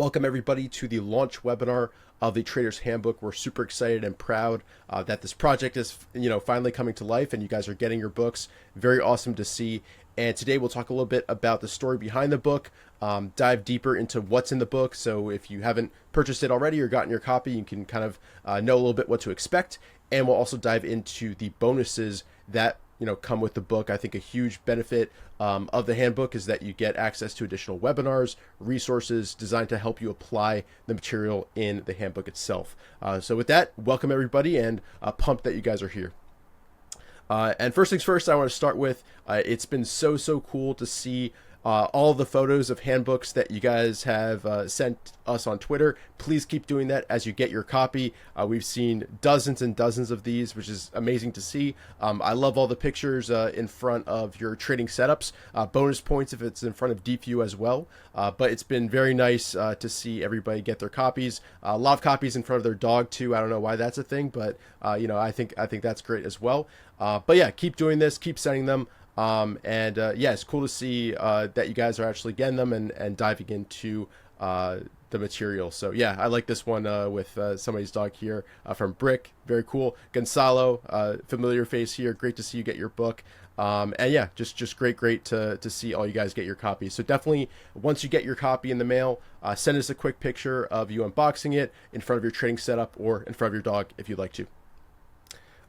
Welcome everybody to the launch webinar of the Trader's Handbook. We're super excited and proud that this project is, finally coming to life and you guys are getting your books. Very awesome to see. And today we'll talk a little bit about the story behind the book, dive deeper into what's in the book. So if you haven't purchased it already or gotten your copy, you can kind of know a little bit what to expect. And we'll also dive into the bonuses that come with the book. I think a huge benefit of the handbook is that you get access to additional webinars, resources designed to help you apply the material in the handbook itself. So with that, welcome everybody, and pumped that you guys are here. And first things first, I want to start with, it's been so cool to see all the photos of handbooks that you guys have sent us on Twitter. Please keep doing that as you get your copy. We've seen dozens and dozens of these, which is amazing to see. I love all the pictures in front of your trading setups. Bonus points if it's in front of Deep View as well. But it's been very nice to see everybody get their copies. A lot of copies in front of their dog too. I don't know why that's a thing, but I think that's great as well. But yeah, keep doing this, keep sending them. Yeah, it's cool to see that you guys are actually getting them and diving into the material. So yeah, I like this one with somebody's dog here from Brick. Very cool. Gonzalo, familiar face here. Great to see you get your book. And yeah, just great to see all you guys get your copy. So definitely, once you get your copy in the mail, send us a quick picture of you unboxing it in front of your trading setup or in front of your dog if you'd like to.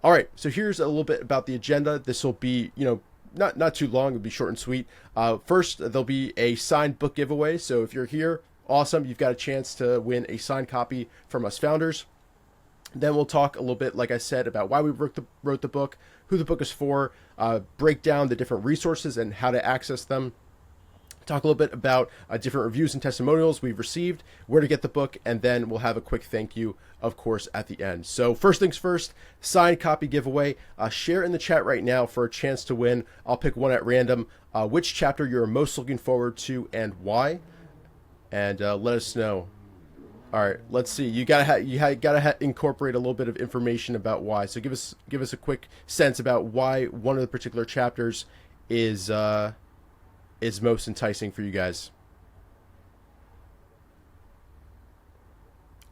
All right, so here's a little bit about the agenda. This will be, not too long. It'll be short and sweet. First, there'll be a signed book giveaway. So if you're here, awesome. You've got a chance to win a signed copy from us founders. Then we'll talk a little bit, like I said, about why we wrote the book, who the book is for, break down the different resources and how to access them. Talk a little bit about different reviews and testimonials we've received, where to get the book, and then we'll have a quick thank you, of course, at the end. So first things first, signed copy giveaway. Share in the chat right now for a chance to win. I'll pick one at random. Which chapter you're most looking forward to and why, and let us know. All right, let's see. You gotta incorporate a little bit of information about why. So give us a quick sense about why one of the particular chapters is most enticing for you guys.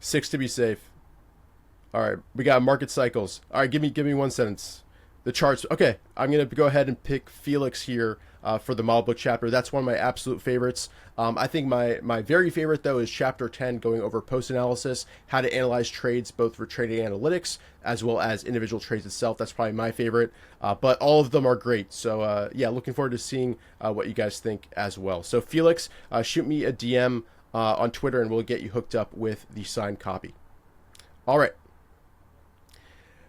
6 to be safe. All right, we got market cycles. All right, give me one sentence. The charts. Okay, I'm gonna go ahead and pick Felix here for the model book chapter. That's one of my absolute favorites. I think my very favorite though is chapter 10, going over post analysis, how to analyze trades both for trading analytics as well as individual trades itself. That's probably my favorite, but all of them are great. So yeah, looking forward to seeing what you guys think as well. So Felix, shoot me a DM on Twitter and we'll get you hooked up with the signed copy. All right.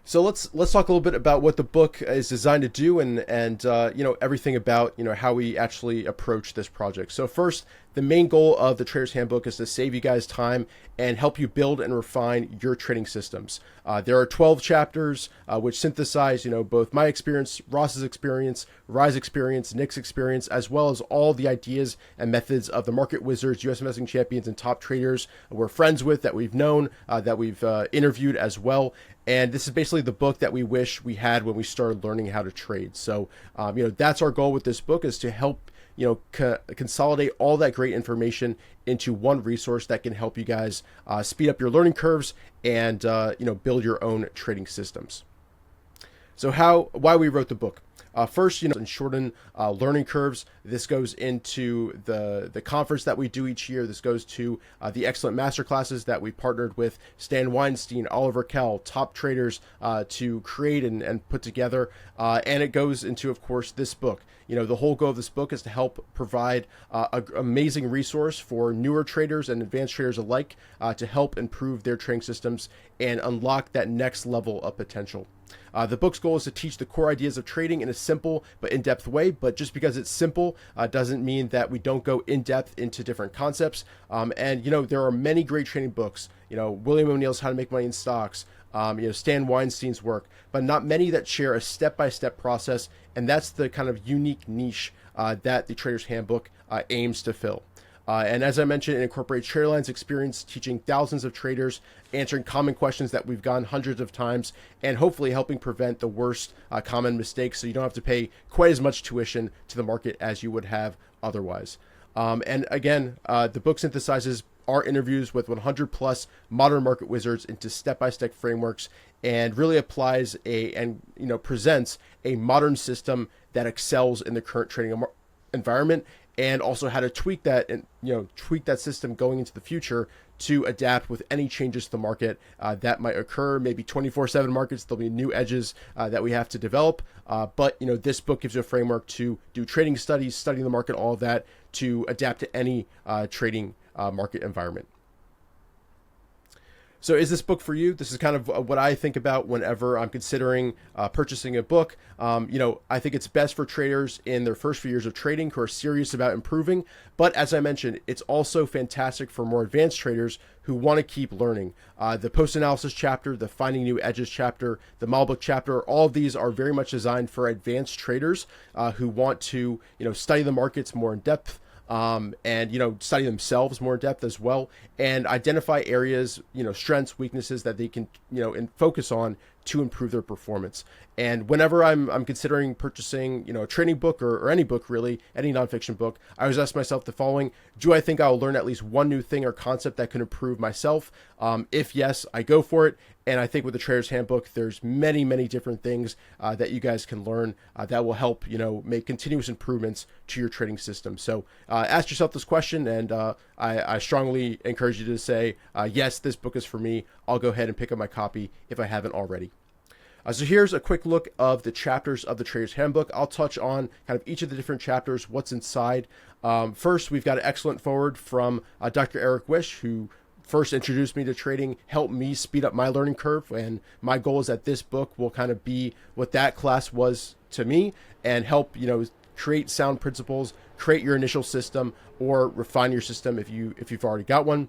So let's talk a little bit about what the book is designed to do and everything about how we actually approach this project. So first, the main goal of the Trader's Handbook is to save you guys time and help you build and refine your trading systems. There are 12 chapters which synthesize both my experience, Ross's experience, Rye's experience, Nick's experience, as well as all the ideas and methods of the market wizards, US investing champions, and top traders we're friends with, that we've known, that we've interviewed as well. And this is basically the book that we wish we had when we started learning how to trade. So, that's our goal with this book, is to help, consolidate all that great information into one resource that can help you guys speed up your learning curves and, build your own trading systems. So why we wrote the book. First, and shorten learning curves. This goes into the conference that we do each year. This goes to the excellent masterclasses that we partnered with Stan Weinstein, Oliver Kell, top traders to create and put together. And it goes into, of course, this book. The whole goal of this book is to help provide an amazing resource for newer traders and advanced traders alike to help improve their trading systems and unlock that next level of potential. The book's goal is to teach the core ideas of trading in a simple but in-depth way, but just because it's simple doesn't mean that we don't go in-depth into different concepts. And there are many great trading books, William O'Neill's How to Make Money in Stocks, Stan Weinstein's work, but not many that share a step-by-step process, and that's the kind of unique niche that the Trader's Handbook aims to fill. And as I mentioned, it incorporates TraderLion's experience teaching thousands of traders, answering common questions that we've gotten hundreds of times, and hopefully helping prevent the worst common mistakes, so you don't have to pay quite as much tuition to the market as you would have otherwise. And again, the book synthesizes our interviews with 100 plus modern market wizards into step-by-step frameworks, and really applies presents a modern system that excels in the current trading environment, and also how to tweak that and tweak that system going into the future to adapt with any changes to the market that might occur. Maybe 24/7 markets, there'll be new edges that we have to develop. But this book gives you a framework to do trading studies, studying the market, all of that, to adapt to any trading market environment. So is this book for you? This is kind of what I think about whenever I'm considering purchasing a book. I think it's best for traders in their first few years of trading who are serious about improving. But as I mentioned, it's also fantastic for more advanced traders who want to keep learning. The post-analysis chapter, the finding new edges chapter, the model book chapter, all of these are very much designed for advanced traders who want to study the markets more in depth. And study themselves more in depth as well, and identify areas, strengths, weaknesses that they can, and focus on to improve their performance. And whenever I'm considering purchasing, a trading book or any book, really, any nonfiction book, I always ask myself the following: do I think I'll learn at least one new thing or concept that can improve myself? If yes, I go for it. And I think with the Trader's Handbook, there's many, many different things that you guys can learn that will help, make continuous improvements to your trading system. So ask yourself this question, and I strongly encourage you to say, yes, this book is for me. I'll go ahead and pick up my copy if I haven't already. So here's a quick look of the chapters of the Trader's Handbook. I'll touch on kind of each of the different chapters, what's inside. First, we've got an excellent foreword from Dr. Eric Wish, who first introduced me to trading, helped me speed up my learning curve. And my goal is that this book will kind of be what that class was to me, and help, create sound principles, create your initial system, or refine your system if you've already got one.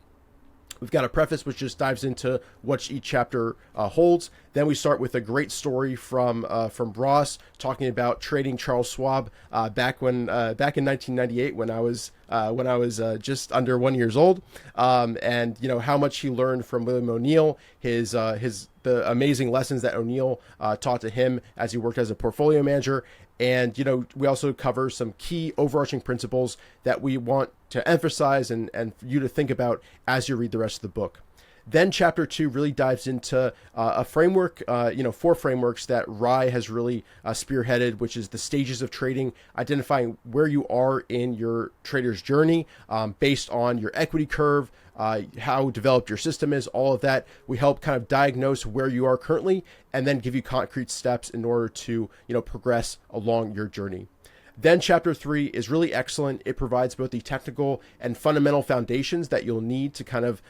We've got a preface which just dives into what each chapter holds. Then we start with a great story from Ross talking about trading Charles Schwab back in 1998 when I was just under 1 year old, and how much he learned from William O'Neill, the amazing lessons that O'Neill taught to him as he worked as a portfolio manager. And, we also cover some key overarching principles that we want to emphasize and for you to think about as you read the rest of the book. Then chapter 2 really dives into a framework, 4 frameworks that Rye has really spearheaded, which is the stages of trading, identifying where you are in your trader's journey based on your equity curve, how developed your system is, all of that. We help kind of diagnose where you are currently, and then give you concrete steps in order to, progress along your journey. Then chapter 3 is really excellent. It provides both the technical and fundamental foundations that you'll need to kind of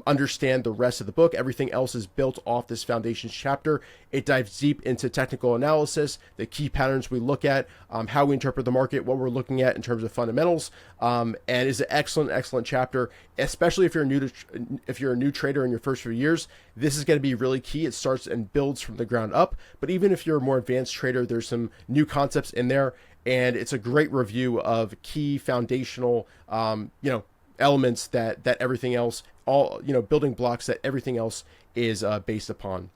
understand the rest of the book. Everything else is built off this foundations chapter. It dives deep into technical analysis, the key patterns we look at, how we interpret the market, what we're looking at in terms of fundamentals, and is an excellent chapter, especially if you're a new trader in your first few years. This is going to be really key. It starts and builds from the ground up. But even if you're a more advanced trader, there's some new concepts in there. And it's a great review of key foundational, elements that everything else, all, building blocks that everything else is based upon.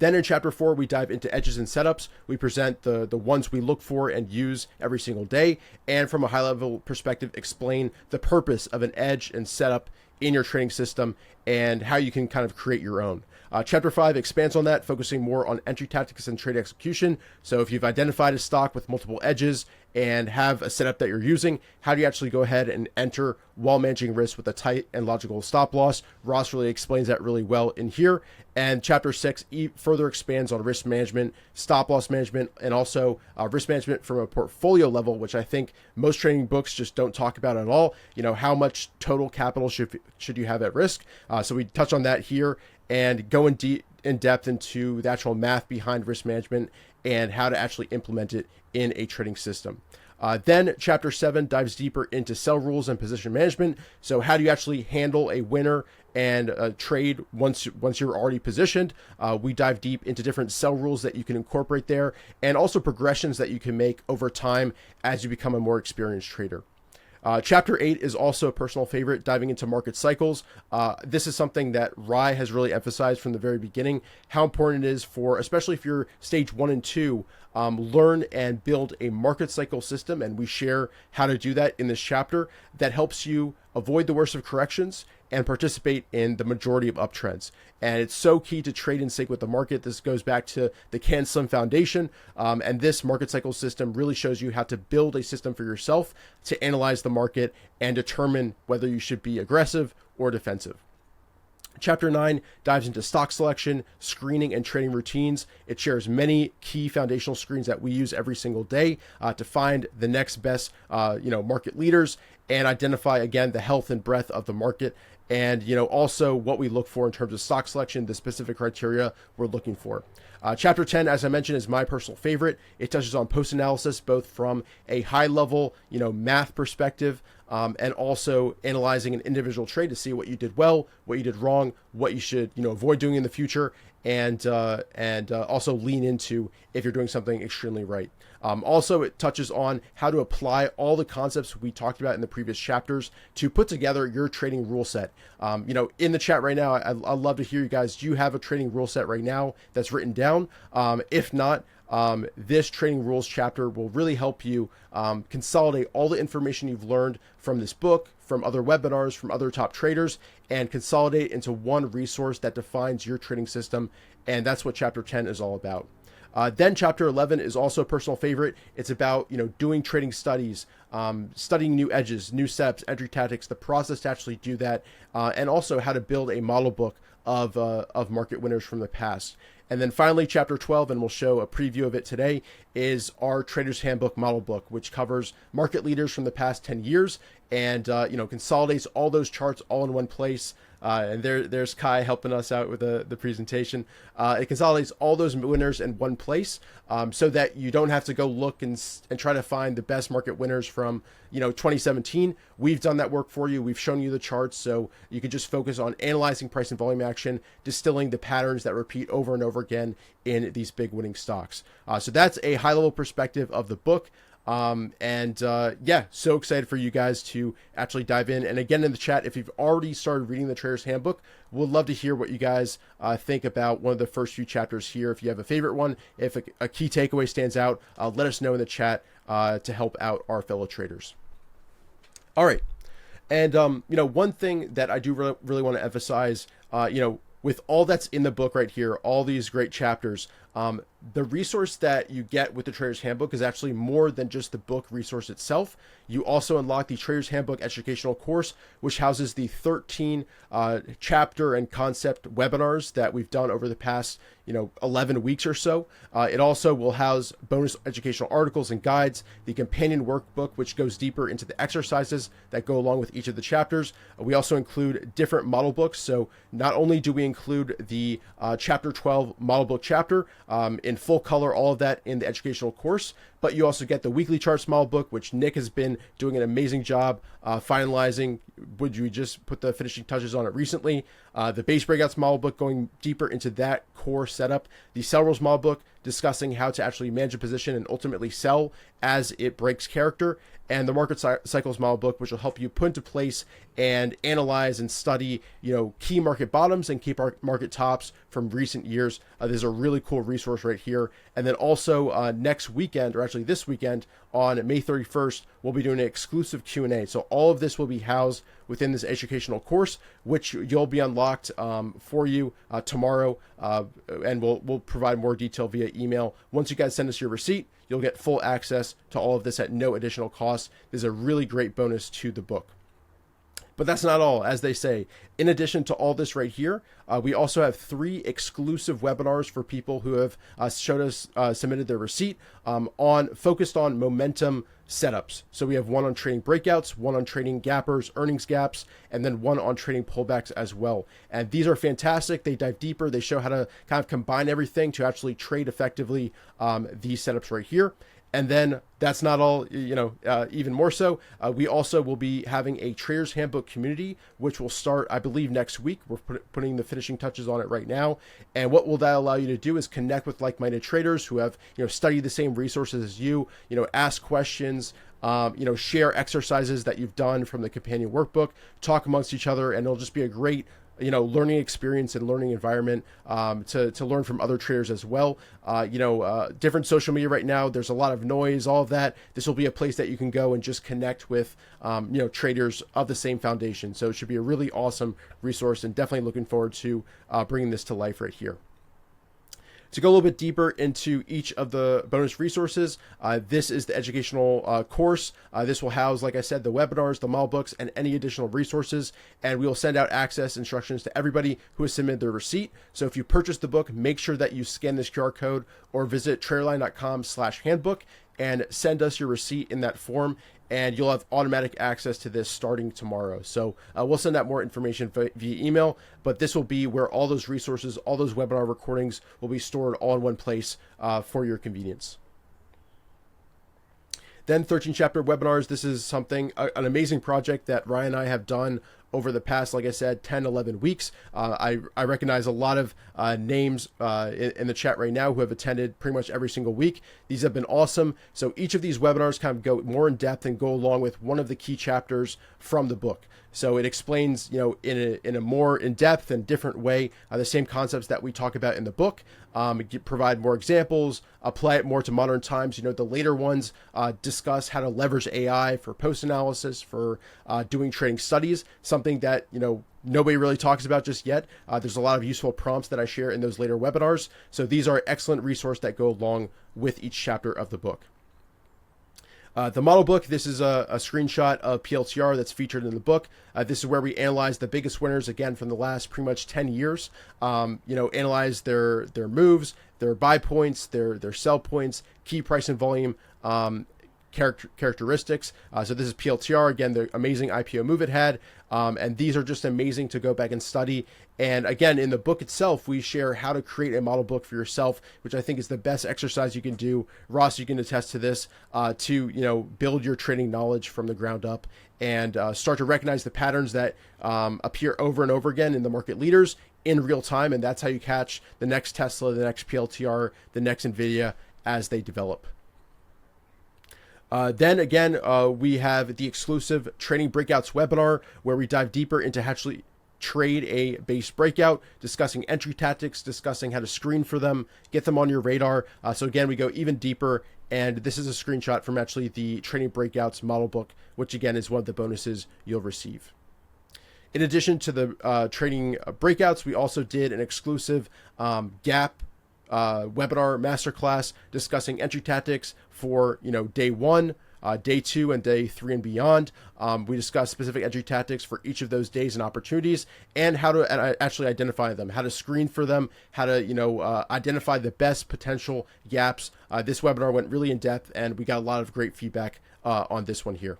Then in chapter 4, we dive into edges and setups. We present the ones we look for and use every single day. And from a high level perspective, explain the purpose of an edge and setup in your trading system and how you can kind of create your own. Chapter 5 expands on that, focusing more on entry tactics and trade execution. So if you've identified a stock with multiple edges and have a setup that you're using, how do you actually go ahead and enter while managing risk with a tight and logical stop loss? Ross really explains that really well in here. And chapter 6 further expands on risk management, stop loss management, and also risk management from a portfolio level, which I think most trading books just don't talk about at all. How much total capital should you have at risk? So we touch on that here and go in depth into the actual math behind risk management and how to actually implement it in a trading system. Then chapter 7 dives deeper into sell rules and position management. So how do you actually handle a winner and trade once you're already positioned? We dive deep into different sell rules that you can incorporate there, and also progressions that you can make over time as you become a more experienced trader. Chapter 8 is also a personal favorite, diving into market cycles. This is something that Rye has really emphasized from the very beginning, how important it is for, especially if you're stage 1 and 2, learn and build a market cycle system. And we share how to do that in this chapter that helps you avoid the worst of corrections and participate in the majority of uptrends. And it's so key to trade in sync with the market. This goes back to the CanSlim Foundation. And this market cycle system really shows you how to build a system for yourself to analyze the market and determine whether you should be aggressive or defensive. Chapter 9 dives into stock selection, screening, and trading routines. It shares many key foundational screens that we use every single day to find the next best market leaders and identify, again, the health and breadth of the market. And, also what we look for in terms of stock selection, the specific criteria we're looking for. Chapter 10, as I mentioned, is my personal favorite. It touches on post-analysis, both from a high-level, math perspective, and also analyzing an individual trade to see what you did well, what you did wrong, what you should, avoid doing in the future, and also lean into if you're doing something extremely right. Also, it touches on how to apply all the concepts we talked about in the previous chapters to put together your trading rule set. In the chat right now, I'd love to hear you guys. Do you have a trading rule set right now that's written down? If not, this trading rules chapter will really help you consolidate all the information you've learned from this book, from other webinars, from other top traders, and consolidate into one resource that defines your trading system. And that's what chapter 10 is all about. Then chapter 11 is also a personal favorite. It's about, doing trading studies, studying new edges, new setups, entry tactics, the process to actually do that, and also how to build a model book of market winners from the past. And then finally, chapter 12, and we'll show a preview of it today, is our Trader's Handbook model book, which covers market leaders from the past 10 years and, consolidates all those charts all in one place. And there's Kai helping us out with the presentation. It consolidates all those winners in one place so that you don't have to go look and try to find the best market winners from 2017. We've done that work for you. We've shown you the charts, so you can just focus on analyzing price and volume action, distilling the patterns that repeat over and over again in these big winning stocks. So that's a high-level perspective of the book. So excited for you guys to actually dive in. And again, in the chat, if you've already started reading the Trader's Handbook, we'd love to hear what you guys think about one of the first few chapters here. If you have a favorite one, if a key takeaway stands out, let us know in the chat to help out our fellow traders. All right. And, one thing that I do really want to emphasize, with all that's in the book right here, all these great chapters, the resource that you get with the Trader's Handbook is actually more than just the book resource itself. You also unlock the Trader's Handbook educational course, which houses the 13 chapter and concept webinars that we've done over the past 11 weeks or so. It also will house bonus educational articles and guides, the companion workbook, which goes deeper into the exercises that go along with each of the chapters. We also include different model books. So not only do we include the chapter 12 model book chapter in full color, all of that in the educational course, but you also get the weekly charts model book, which Nick has been doing an amazing job finalizing. Would you just put the finishing touches on it recently? The base breakouts model book, going deeper into that core setup. The sell rules model book, discussing how to actually manage a position and ultimately sell as it breaks character. And the market cycles model book, which will help you put into place and analyze and study, key market bottoms and key market tops from recent years. There's a really cool resource right here. And then also next weekend, or actually this weekend on May 31st, we'll be doing an exclusive Q&A. So all of this will be housed within this educational course, which you'll be unlocked for you tomorrow. And we'll provide more detail via email. Once you guys send us your receipt, you'll get full access to all of this at no additional cost. There's a really great bonus to the book. But that's not all, as they say. In addition to all this right here, we also have 3 exclusive webinars for people who have submitted their receipt focused on momentum setups. So we have one on trading breakouts, one on trading gappers, earnings gaps, and then one on trading pullbacks as well. And these are fantastic. They dive deeper. They show how to kind of combine everything to actually trade effectively these setups right here. And then that's not all, even more so. We also will be having a Trader's Handbook community, which will start, I believe, next week. We're putting the finishing touches on it right now. And what will that allow you to do is connect with like-minded traders who have, studied the same resources as you, ask questions, share exercises that you've done from the companion workbook, talk amongst each other, and it'll just be a great learning experience and learning environment to learn from other traders as well. Different social media right now, there's a lot of noise, all of that. This will be a place that you can go and just connect with, traders of the same foundation. So it should be a really awesome resource, and definitely looking forward to bringing this to life right here. To go a little bit deeper into each of the bonus resources, this is the educational course. This will house, like I said, the webinars, the model books, and any additional resources. And we will send out access instructions to everybody who has submitted their receipt. So if you purchase the book, make sure that you scan this QR code or visit TraderLion.com/handbook and send us your receipt in that form, and you'll have automatic access to this starting tomorrow. So we'll send out more information via email, but this will be where all those resources, all those webinar recordings will be stored all in one place for your convenience. Then 13 chapter webinars. This is something, an amazing project that Ryan and I have done over the past, like I said, 10, 11 weeks. I recognize a lot of names in the chat right now who have attended pretty much every single week. These have been awesome. So each of these webinars kind of go more in depth and go along with one of the key chapters from the book. So it explains, in a more in-depth and different way, the same concepts that we talk about in the book, provide more examples, apply it more to modern times. The later ones discuss how to leverage AI for post-analysis, for doing trading studies, something that, nobody really talks about just yet. There's a lot of useful prompts that I share in those later webinars. So these are an excellent resource that go along with each chapter of the book. The model book, this is a screenshot of PLTR that's featured in the book. This is where we analyze the biggest winners, again, from the last pretty much 10 years. Analyze their moves, their buy points, their sell points, key price and volume characteristics. So this is PLTR, again, the amazing IPO move it had. And these are just amazing to go back and study. And again, in the book itself, we share how to create a model book for yourself, which I think is the best exercise you can do. Ross, you can attest to this, to build your trading knowledge from the ground up and start to recognize the patterns that appear over and over again in the market leaders in real time. And that's how you catch the next Tesla, the next PLTR, the next NVIDIA as they develop. Then again, we have the exclusive Trading Breakouts webinar where we dive deeper into how to trade a base breakout, discussing entry tactics, discussing how to screen for them, get them on your radar. So again, we go even deeper, and this is a screenshot from actually the Trading Breakouts model book, which again is one of the bonuses you'll receive. In addition to the Trading Breakouts, we also did an exclusive gap webinar masterclass discussing entry tactics for day 1, day 2, and day 3 and beyond. We discuss specific entry tactics for each of those days and opportunities, and how to actually identify them, how to screen for them, how to identify the best potential gaps. This webinar went really in depth, and we got a lot of great feedback on this one here.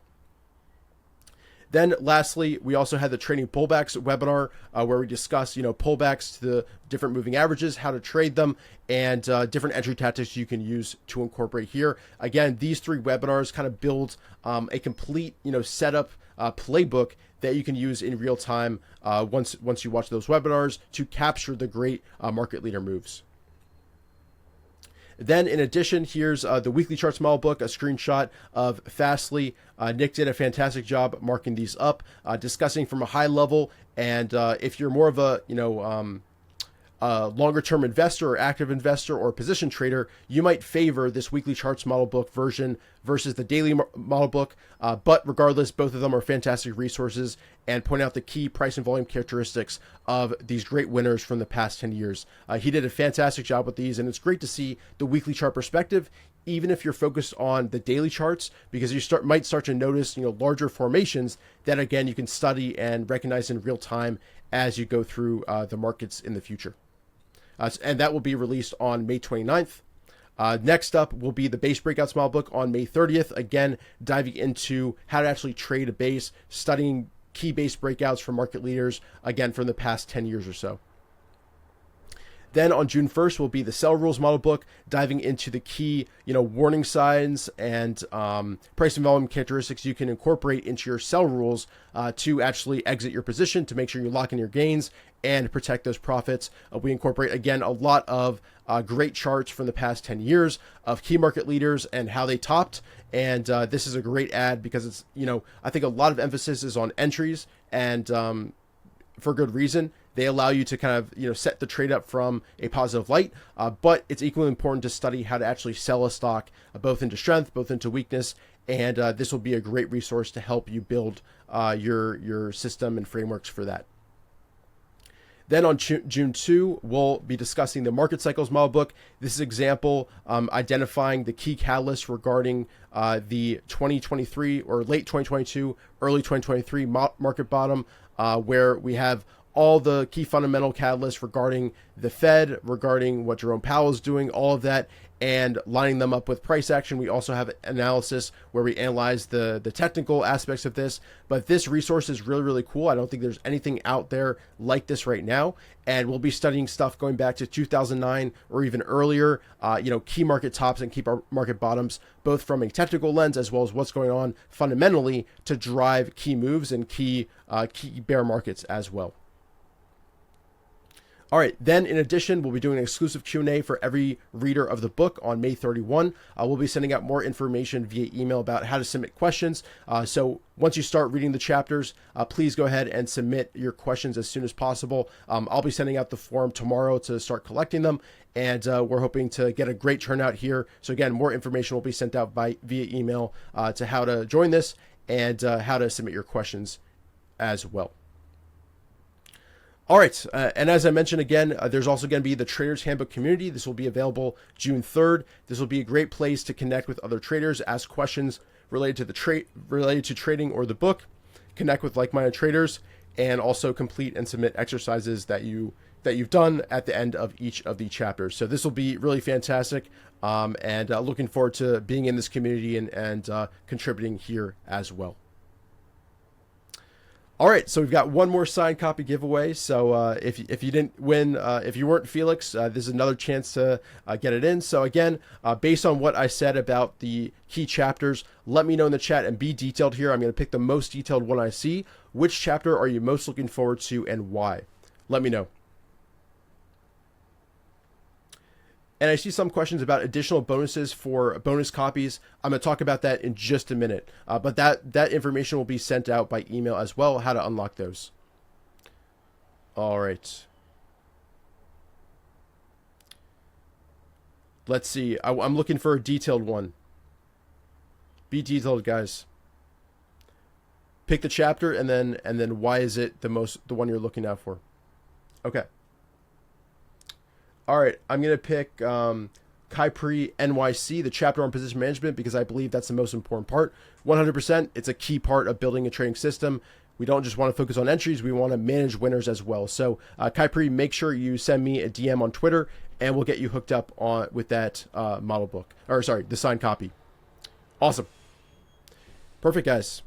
Then lastly, we also had the Trading Pullbacks webinar where we discuss, pullbacks to the different moving averages, how to trade them, and different entry tactics you can use to incorporate here. Again, these 3 webinars kind of build a complete, setup playbook that you can use in real time once you watch those webinars to capture the great market leader moves. Then in addition, here's the weekly charts model book, a screenshot of Fastly. Nick did a fantastic job marking these up, discussing from a high level. And if you're more of a, longer term investor or active investor or position trader, you might favor this weekly charts model book version versus the daily model book. But regardless, both of them are fantastic resources and point out the key price and volume characteristics of these great winners from the past 10 years. He did a fantastic job with these, and it's great to see the weekly chart perspective, even if you're focused on the daily charts, because you might start to notice, larger formations that, again, you can study and recognize in real time as you go through the markets in the future. And that will be released on May 29th. Next up will be the base breakouts model book on May 30th. Again, diving into how to actually trade a base, studying key base breakouts from market leaders, again, from the past 10 years or so. Then on June 1st will be the sell rules model book, diving into the key, warning signs and price and volume characteristics you can incorporate into your sell rules to actually exit your position, to make sure you lock in your gains and protect those profits. We incorporate, again, a lot of great charts from the past 10 years of key market leaders and how they topped. And this is a great ad because it's, I think a lot of emphasis is on entries, and for good reason. They allow you to kind of, set the trade up from a positive light, but it's equally important to study how to actually sell a stock, both into strength, both into weakness, and this will be a great resource to help you build your system and frameworks for that. Then on June 2, we'll be discussing the market cycles model book. This is example identifying the key catalysts regarding the 2023 or late 2022, early 2023 market bottom, where we have all the key fundamental catalysts regarding the Fed, regarding what Jerome Powell is doing, all of that, and lining them up with price action. We also have analysis where we analyze the technical aspects of this, but this resource is really, really cool. I don't think there's anything out there like this right now, and we'll be studying stuff going back to 2009 or even earlier, key market tops and key market bottoms, both from a technical lens as well as what's going on fundamentally to drive key moves and key bear markets as well. All right, then in addition, we'll be doing an exclusive Q&A for every reader of the book on May 31. We'll be sending out more information via email about how to submit questions. So once you start reading the chapters, please go ahead and submit your questions as soon as possible. I'll be sending out the form tomorrow to start collecting them, and we're hoping to get a great turnout here. So again, more information will be sent out via email to how to join this and how to submit your questions as well. All right, and as I mentioned again, there's also going to be the Traders Handbook community. This will be available June 3rd. This will be a great place to connect with other traders, ask questions related to trading or the book, connect with like-minded traders, and also complete and submit exercises that you've done at the end of each of the chapters. So this will be really fantastic, and looking forward to being in this community and contributing here as well. All right, so we've got one more signed copy giveaway. So if you didn't win, if you weren't Felix, this is another chance to get it in. So again, based on what I said about the key chapters, let me know in the chat and be detailed here. I'm going to pick the most detailed one I see. Which chapter are you most looking forward to and why? Let me know. And I see some questions about additional bonuses for bonus copies. I'm going to talk about that in just a minute. But that information will be sent out by email as well, how to unlock those. All right. Let's see. I'm looking for a detailed one. Be detailed, guys. Pick the chapter and then why is it the one you're looking out for? Okay. All right, I'm going to pick Kaipri NYC, the chapter on position management, because I believe that's the most important part. 100%, it's a key part of building a trading system. We don't just want to focus on entries, we want to manage winners as well. So Kaipri, make sure you send me a DM on Twitter, and we'll get you hooked up with that model book. Or sorry, the signed copy. Awesome. Perfect, guys.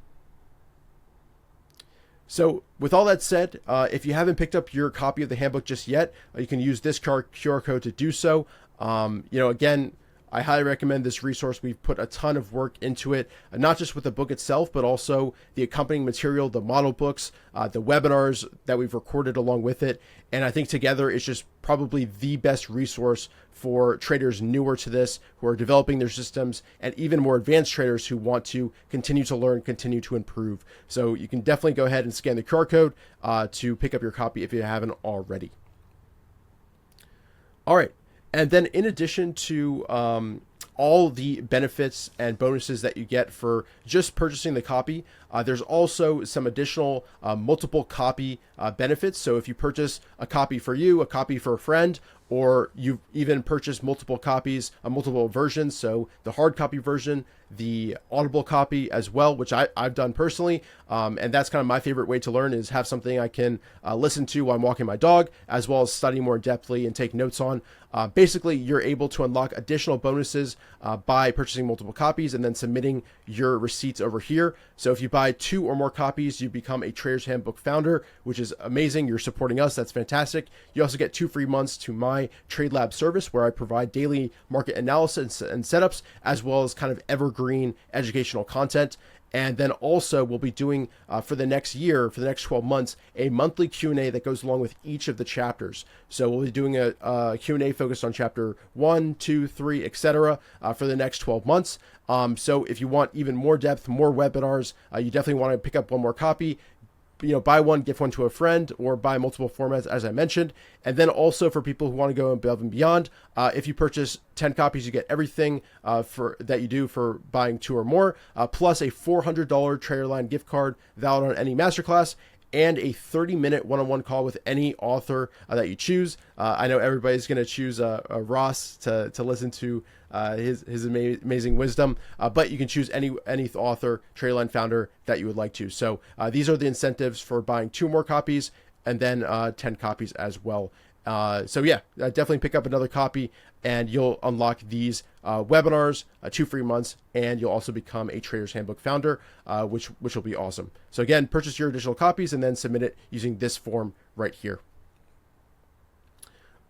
So with all that said, if you haven't picked up your copy of the handbook just yet, you can use this QR code to do so. Again, I highly recommend this resource. We've put a ton of work into it, not just with the book itself, but also the accompanying material, the model books, the webinars that we've recorded along with it. And I think together it's just probably the best resource for traders newer to this, who are developing their systems, and even more advanced traders who want to continue to learn, continue to improve. So you can definitely go ahead and scan the QR code to pick up your copy if you haven't already. All right. And then in addition to all the benefits and bonuses that you get for just purchasing the copy, there's also some additional multiple copy benefits. So if you purchase a copy for you, a copy for a friend, or you even purchase multiple copies, multiple versions, so the hard copy version, the Audible copy as well, which I've done personally, and that's kind of my favorite way to learn, is have something I can listen to while I'm walking my dog, as well as study more depthly and take notes on. Basically, you're able to unlock additional bonuses by purchasing multiple copies and then submitting your receipts over here. So if you buy 2 or more copies, you become a Trader's Handbook founder, which is amazing. You're supporting us. That's fantastic. You also get 2 free months to mine my Trade Lab service, where I provide daily market analysis and setups, as well as kind of evergreen educational content. And then also we'll be doing for the next year, for the next 12 months, a monthly Q&A that goes along with each of the chapters. So we'll be doing a Q&A focused on chapter 1, 2, 3, etc. For the next 12 months. So if you want even more depth, more webinars, you definitely want to pick up one more copy. Buy one, gift one to a friend, or buy multiple formats, as I mentioned. And then also for people who want to go above and beyond, if you purchase 10 copies, you get everything for that you do for buying 2 or more, plus a $400 TraderLion gift card valid on any masterclass, and a 30-minute one-on-one call with any author that you choose. I know everybody's going to choose Ross to listen to his amazing wisdom, but you can choose any author, TraderLion founder that you would like to. So these are the incentives for buying 2 more copies, and then 10 copies as well. So yeah, definitely pick up another copy, and you'll unlock these webinars, 2 free months, and you'll also become a Trader's Handbook founder, which will be awesome. So again, purchase your additional copies and then submit it using this form right here.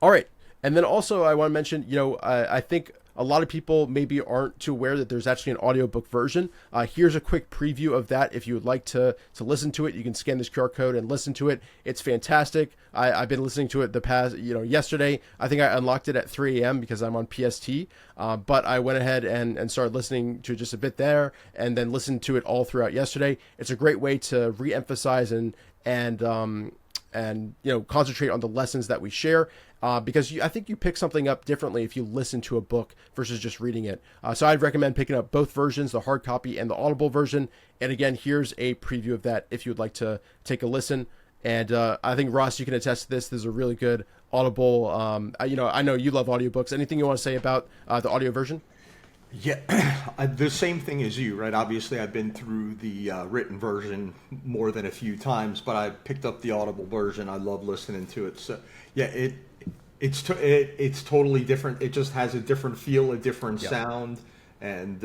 All right, and then also I want to mention, I think a lot of people maybe aren't too aware that there's actually an audiobook version. Here's a quick preview of that. If you would like to listen to it, you can scan this QR code and listen to it. It's fantastic. I've been listening to it the past, yesterday. I think I unlocked it at 3 a.m. because I'm on PST. But I went ahead and started listening to just a bit there, and then listened to it all throughout yesterday. It's a great way to re-emphasize and concentrate on the lessons that we share, because I think you pick something up differently if you listen to a book versus just reading it. So I'd recommend picking up both versions, the hard copy and the Audible version. And again, here's a preview of that if you would like to take a listen. And I think, Ross, you can attest to this. This is a really good Audible. I know you love audiobooks. Anything you want to say about the audio version? Yeah, the same thing as you, right? Obviously, I've been through the written version more than a few times, but I picked up the Audible version. I love listening to it. So, yeah, it's totally different. It just has a different feel, a different sound, and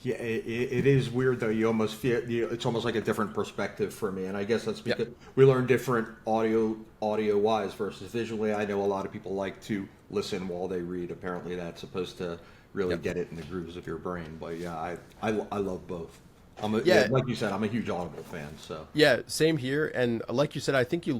it is weird though. You almost feel it's almost like a different perspective for me, and I guess that's because we learn different audio wise versus visually. I know a lot of people like to listen while they read. Apparently, that's supposed to really get it in the grooves of your brain. But yeah, I love both. Like you said, I'm a huge Audible fan. So yeah, same here. And like you said, I think you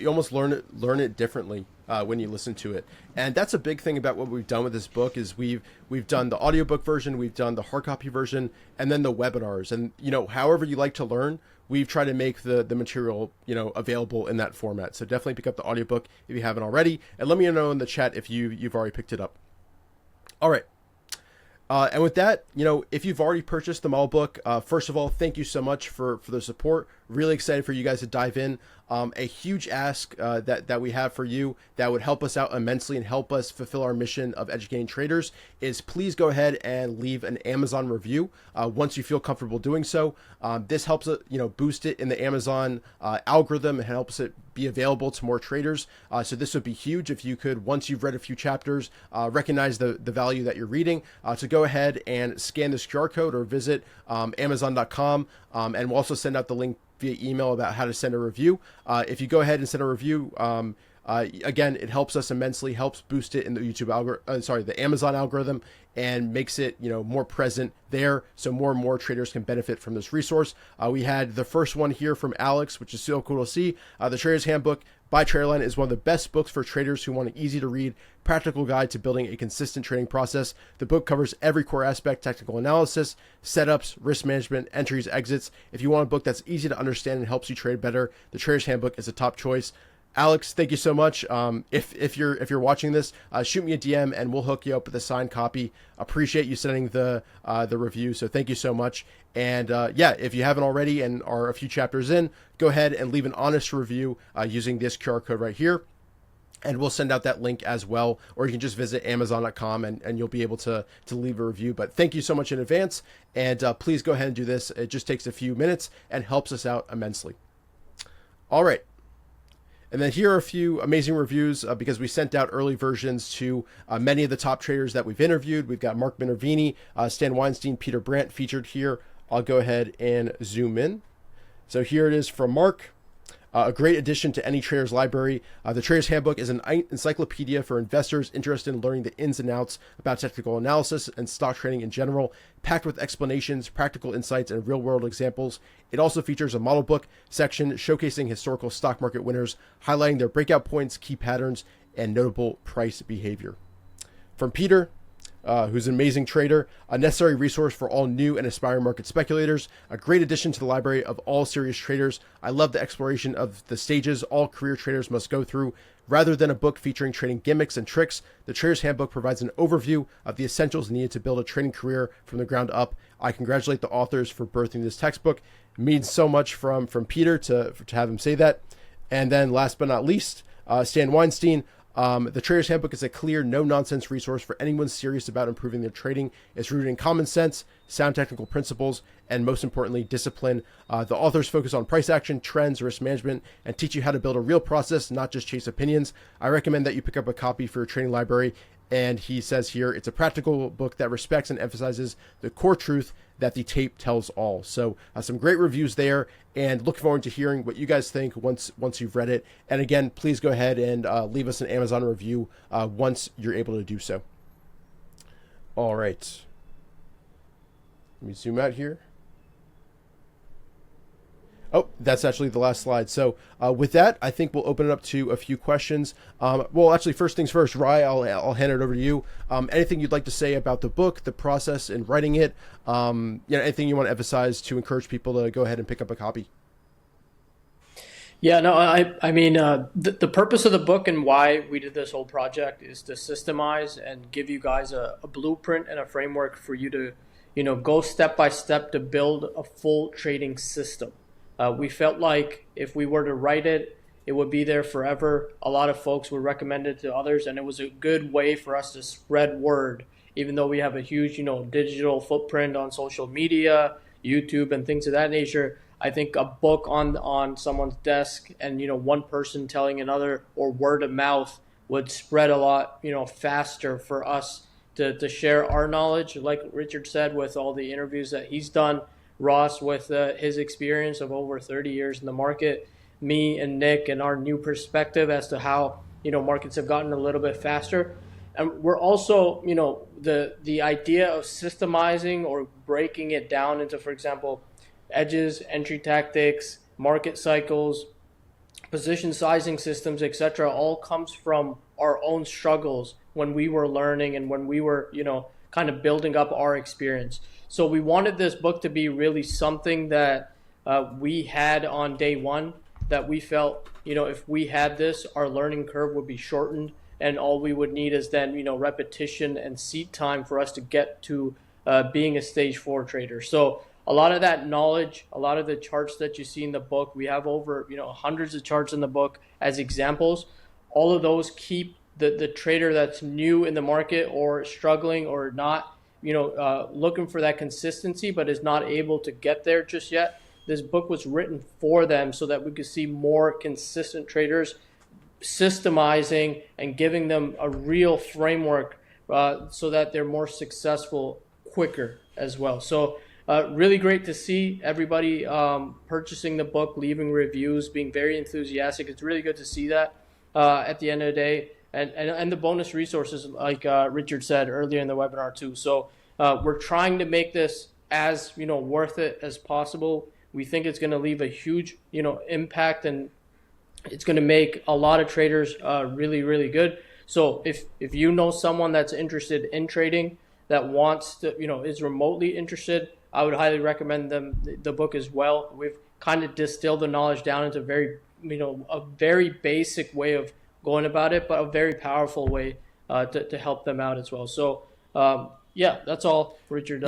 almost learn it differently when you listen to it. And that's a big thing about what we've done with this book is we've done the audiobook version, we've done the hard copy version, and then the webinars. And however you like to learn, we've tried to make the material available in that format. So definitely pick up the audiobook if you haven't already, and let me know in the chat if you've already picked it up. All right. And with that, if you've already purchased the model book, first of all, thank you so much for the support. Really excited for you guys to dive in. A huge ask that we have for you that would help us out immensely and help us fulfill our mission of educating traders is please go ahead and leave an Amazon review once you feel comfortable doing so. This helps it, boost it in the Amazon algorithm and helps it be available to more traders. So this would be huge if you could, once you've read a few chapters, recognize the value that you're reading. So go ahead and scan this QR code or visit Amazon.com, and we'll also send out the link via email about how to send a review. If you go ahead and send a review, again, it helps us immensely, helps boost it in the the Amazon algorithm, and makes it more present there, so more and more traders can benefit from this resource. We had the first one here from Alex, which is so cool to see. The Trader's Handbook by TraderLion is one of the best books for traders who want an easy to read, practical guide to building a consistent trading process. The book covers every core aspect: technical analysis, setups, risk management, entries, exits. If you want a book that's easy to understand and helps you trade better, the Trader's Handbook is a top choice. Alex, thank you so much. If you're watching this, shoot me a DM and we'll hook you up with a signed copy. Appreciate you sending the review, so thank you so much. And if you haven't already and are a few chapters in, go ahead and leave an honest review using this QR code right here, and we'll send out that link as well. Or you can just visit Amazon.com and you'll be able to leave a review. But thank you so much in advance, and please go ahead and do this. It just takes a few minutes and helps us out immensely. All right. And then here are a few amazing reviews because we sent out early versions to many of the top traders that we've interviewed. We've got Mark Minervini, Stan Weinstein, Peter Brandt featured here. I'll go ahead and zoom in. So here it is from Mark. A great addition to any trader's library. The Trader's Handbook is an encyclopedia for investors interested in learning the ins and outs about technical analysis and stock trading in general, packed with explanations, practical insights, and real-world examples. It also features a model book section showcasing historical stock market winners, highlighting their breakout points, key patterns, and notable price behavior. From Peter, who's an amazing trader, a necessary resource for all new and aspiring market speculators, a great addition to the library of all serious traders. I love the exploration of the stages all career traders must go through. Rather than a book featuring trading gimmicks and tricks, the Trader's Handbook provides an overview of the essentials needed to build a trading career from the ground up. I congratulate the authors for birthing this textbook. It means so much from Peter to have him say that. And then last but not least, Stan Weinstein. The Trader's Handbook is a clear, no-nonsense resource for anyone serious about improving their trading. It's rooted in common sense, sound technical principles, and most importantly, discipline. The authors focus on price action, trends, risk management, and teach you how to build a real process, not just chase opinions. I recommend that you pick up a copy for your trading library. And he says here, it's a practical book that respects and emphasizes the core truth that the tape tells all. So some great reviews there, and look forward to hearing what you guys think once you've read it. And again, please go ahead and leave us an Amazon review once you're able to do so. All right. Let me zoom out here. Oh, that's actually the last slide. So with that, I think we'll open it up to a few questions. Well, actually, first things first, Rye, I'll hand it over to you. Anything you'd like to say about the book, the process in writing it, anything you want to emphasize to encourage people to go ahead and pick up a copy? Yeah, no, I mean, the purpose of the book and why we did this whole project is to systemize and give you guys a blueprint and a framework for you to, go step by step to build a full trading system. We felt like if we were to write it, it would be there forever. A lot of folks would recommend it to others, and it was a good way for us to spread word, even though we have a huge, digital footprint on social media, YouTube, and things of that nature. I think a book on someone's desk and, one person telling another or word of mouth would spread a lot, faster for us to share our knowledge. Like Richard said, with all the interviews that he's done, Ross with his experience of over 30 years in the market, me and Nick and our new perspective as to how, markets have gotten a little bit faster. And we're also, the idea of systemizing or breaking it down into, for example, edges, entry tactics, market cycles, position sizing systems, etc., all comes from our own struggles when we were learning and when we were, kind of building up our experience. So we wanted this book to be really something that we had on day one, that we felt, if we had this, our learning curve would be shortened, and all we would need is then, repetition and seat time for us to get to being a stage 4 trader. So a lot of that knowledge, a lot of the charts that you see in the book, we have over, hundreds of charts in the book as examples. All of those keep the trader that's new in the market or struggling or not, looking for that consistency, but is not able to get there just yet. This book was written for them so that we could see more consistent traders systemizing and giving them a real framework so that they're more successful quicker as well. So really great to see everybody purchasing the book, leaving reviews, being very enthusiastic. It's really good to see that at the end of the day. And the bonus resources, like Richard said earlier in the webinar too. So we're trying to make this as worth it as possible. We think it's going to leave a huge impact, and it's going to make a lot of traders really, really good. So if you know someone that's interested in trading, that wants to is remotely interested, I would highly recommend them the book as well. We've kind of distilled the knowledge down into a very basic way of going about it, but a very powerful way to help them out as well. So that's all, Richard.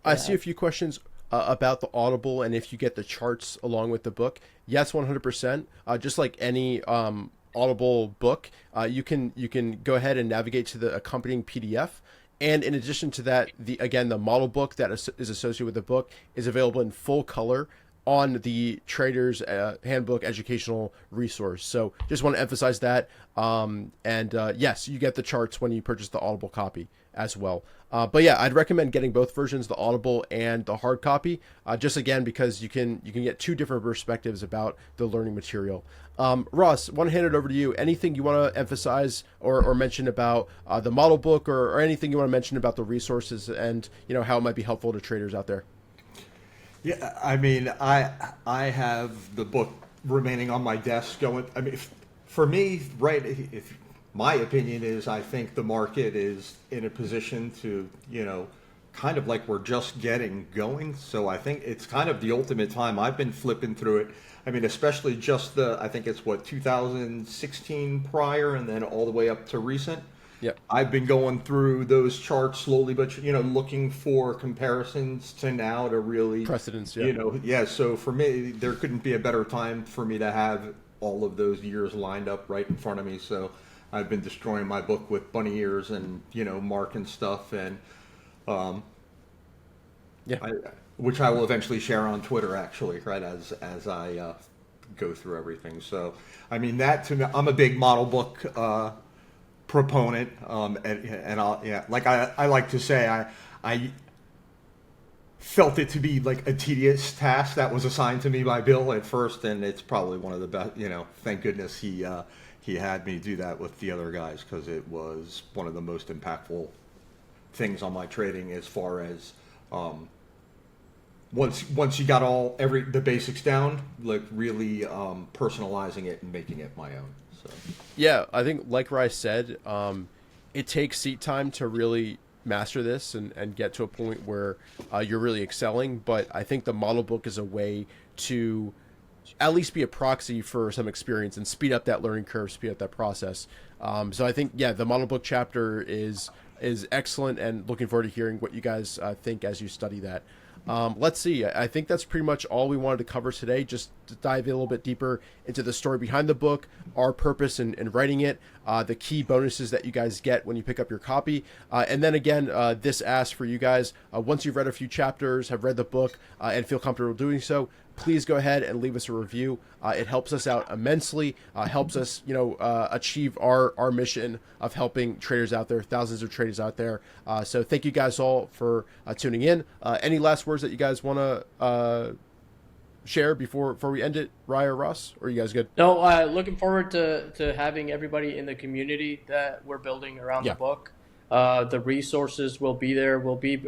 I see a few questions about the Audible and if you get the charts along with the book. Yes, 100%. Just like any Audible book, you can go ahead and navigate to the accompanying PDF. And in addition to that, the model book that is associated with the book is available in full color on the Trader's Handbook educational resource. So just want to emphasize that. Yes, you get the charts when you purchase the Audible copy as well. But yeah, I'd recommend getting both versions, the Audible and the hard copy, just again because you can get two different perspectives about the learning material. Ross, want to hand it over to you. Anything you want to emphasize or mention about the model book, or anything you want to mention about the resources and how it might be helpful to traders out there? Yeah, I mean, I have the book remaining on my desk going. I mean, for me, right? If my opinion is, I think the market is in a position to, kind of like we're just getting going. So I think it's kind of the ultimate time. I've been flipping through it. I mean, especially just I think it's 2016 prior, and then all the way up to recent. Yep. I've been going through those charts slowly, but looking for comparisons to now to really precedents. Yeah. Yeah. So for me, there couldn't be a better time for me to have all of those years lined up right in front of me. So I've been destroying my book with bunny ears and marking stuff, and which I will eventually share on Twitter, actually, right as I go through everything. So I mean, that to me, I'm a big model book proponent, and I like to say I felt it to be like a tedious task that was assigned to me by Bill at first, and it's probably one of the best. Thank goodness he had me do that with the other guys, because it was one of the most impactful things on my trading, as far as once you got the basics down, like really personalizing it and making it my own. So. Yeah, I think like Rice said, it takes seat time to really master this and get to a point where you're really excelling. But I think the model book is a way to at least be a proxy for some experience and speed up that learning curve, speed up that process. So I think, yeah, the model book chapter is excellent, and looking forward to hearing what you guys think as you study that. Let's see. I think that's pretty much all we wanted to cover today. Just to dive in a little bit deeper into the story behind the book, our purpose in writing it, the key bonuses that you guys get when you pick up your copy. And then again, this asks for you guys, once you've read a few chapters, have read the book, and feel comfortable doing so, please go ahead and leave us a review. It helps us out immensely, helps us, achieve our mission of helping traders out there, thousands of traders out there. So thank you guys all for tuning in. Any last words that you guys want to share before we end it, Rye or Ross? Or are you guys good? No, looking forward to having everybody in the community that we're building around the book. The resources will be there. Will be,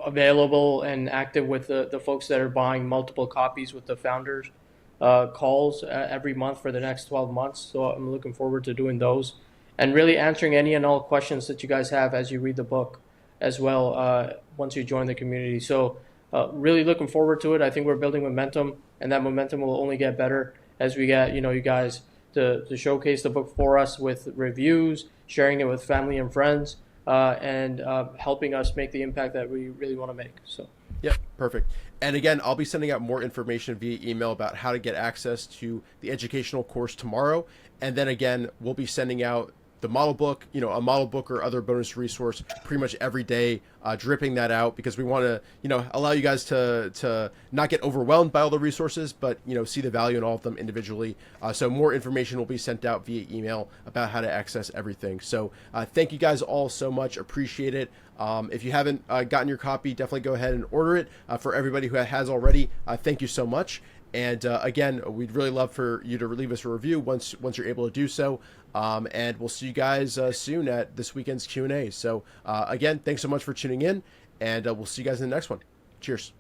available and active with the folks that are buying multiple copies with the founders calls every month for the next 12 months. So I'm looking forward to doing those and really answering any and all questions that you guys have as you read the book as well, once you join the community. So really looking forward to it. I think we're building momentum, and that momentum will only get better as we get you guys to showcase the book for us with reviews, sharing it with family and friends, and helping us make the impact that we really want to make. So. Yep, perfect. And again, I'll be sending out more information via email about how to get access to the educational course tomorrow. And then again, we'll be sending out the model book, a model book or other bonus resource pretty much every day, dripping that out, because we want to, allow you guys to not get overwhelmed by all the resources, but, see the value in all of them individually. So more information will be sent out via email about how to access everything. So thank you guys all so much. Appreciate it. If you haven't gotten your copy, definitely go ahead and order it. For everybody who has already, thank you so much. And again, we'd really love for you to leave us a review once you're able to do so. And we'll see you guys soon at this weekend's Q&A. So again, thanks so much for tuning in, and we'll see you guys in the next one. Cheers.